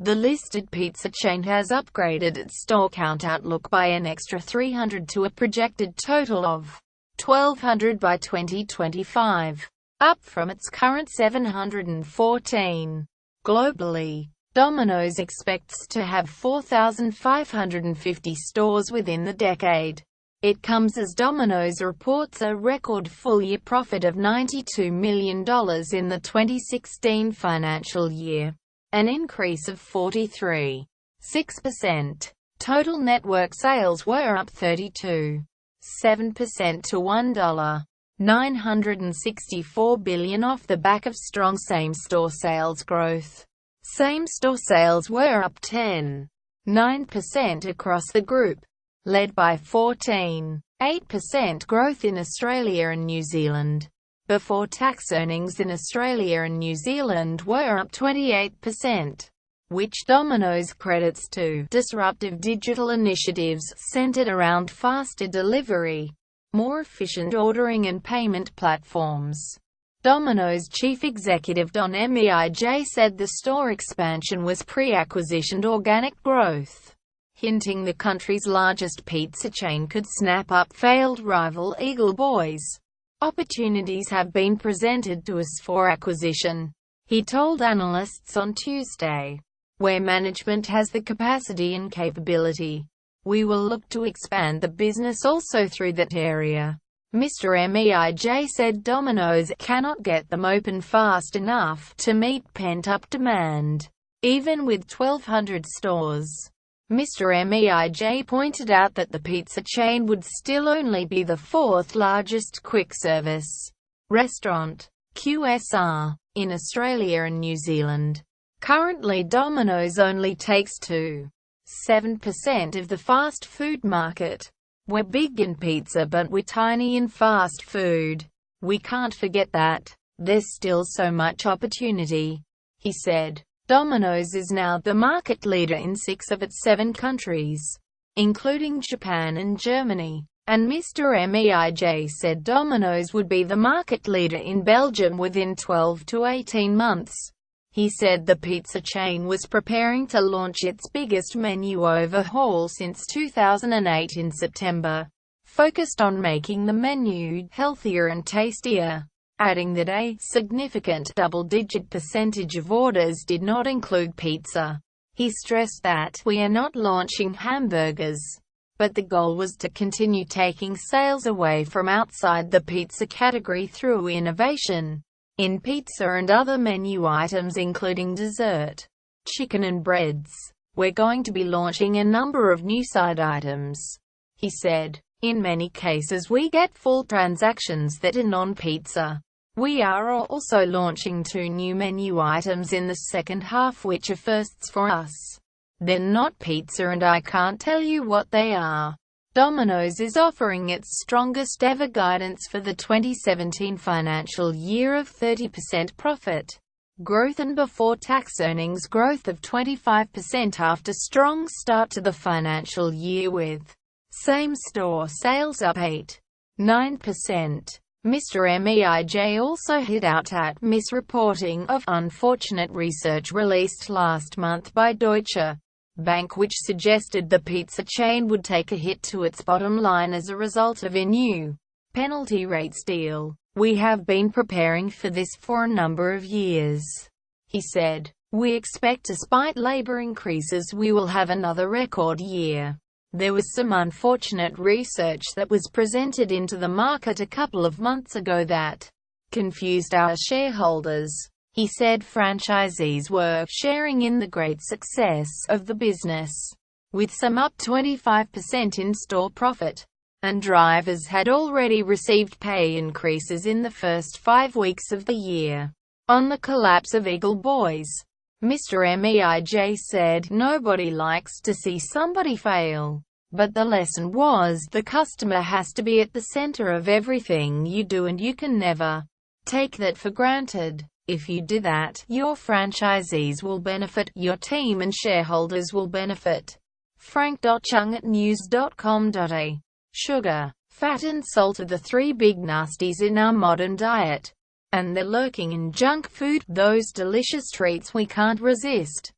The listed pizza chain has upgraded its store count outlook by an extra 300 to a projected total of 1,200 by 2025, up from its current 714. Globally, Domino's expects to have 4,550 stores within the decade. It comes as Domino's reports a record full-year profit of $92 million in the 2016 financial year, an increase of 43.6%. Total network sales were up 32.7% to $1.964 billion off the back of strong same-store sales growth. Same-store sales were up 10.9% across the group, led by 14.8% growth in Australia and New Zealand. Before-tax earnings in Australia and New Zealand were up 28%, which Domino's credits to disruptive digital initiatives centered around faster delivery, more efficient ordering and payment platforms. Domino's chief executive Don Meij said the store expansion was pre-acquisition organic growth, hinting the country's largest pizza chain could snap up failed rival Eagle Boys. Opportunities have been presented to us for acquisition, he told analysts on Tuesday. Where management has the capacity and capability, we will look to expand the business also through that area. Mr. Meij said Domino's cannot get them open fast enough to meet pent-up demand, even with 1,200 stores. Mr. Meij pointed out that the pizza chain would still only be the fourth largest quick-service restaurant (QSR) in Australia and New Zealand. Currently Domino's only takes 2.7% of the fast food market. We're big in pizza but we're tiny in fast food. We can't forget that. There's still so much opportunity, he said. Domino's is now the market leader in 6 of its 7 countries, including Japan and Germany. And Mr. Meij said Domino's would be the market leader in Belgium within 12 to 18 months. He said the pizza chain was preparing to launch its biggest menu overhaul since 2008 in September, focused on making the menu healthier and tastier, adding that a significant double-digit percentage of orders did not include pizza. He stressed that we are not launching hamburgers, but the goal was to continue taking sales away from outside the pizza category through innovation in pizza and other menu items including dessert, chicken and breads. We're going to be launching a number of new side items, he said. In many cases we get full transactions that are non-pizza. We are also launching 2 new menu items in the second half which are firsts for us. They're not pizza and I can't tell you what they are. Domino's is offering its strongest ever guidance for the 2017 financial year of 30% profit growth and before-tax earnings growth of 25% after strong start to the financial year with same-store sales up 8.9%. Mr. Meij also hit out at misreporting of unfortunate research released last month by Deutsche Bank which suggested the pizza chain would take a hit to its bottom line as a result of a new penalty rates deal. We have been preparing for this for a number of years, he said. We expect despite labor increases we will have another record year. There was some unfortunate research that was presented into the market a couple of months ago that confused our shareholders. He said franchisees were sharing in the great success of the business, with some up 25% in store profit, and drivers had already received pay increases in the first 5 weeks of the year. On the collapse of Eagle Boys, Mr. Meij said, "Nobody likes to see somebody fail. But the lesson was the customer has to be at the center of everything you do and you can never take that for granted. If you do that, your franchisees will benefit, your team and shareholders will benefit." Frank.chung at news.com.au. Sugar, fat and salt are the 3 big nasties in our modern diet. And they're lurking in junk food, those delicious treats we can't resist.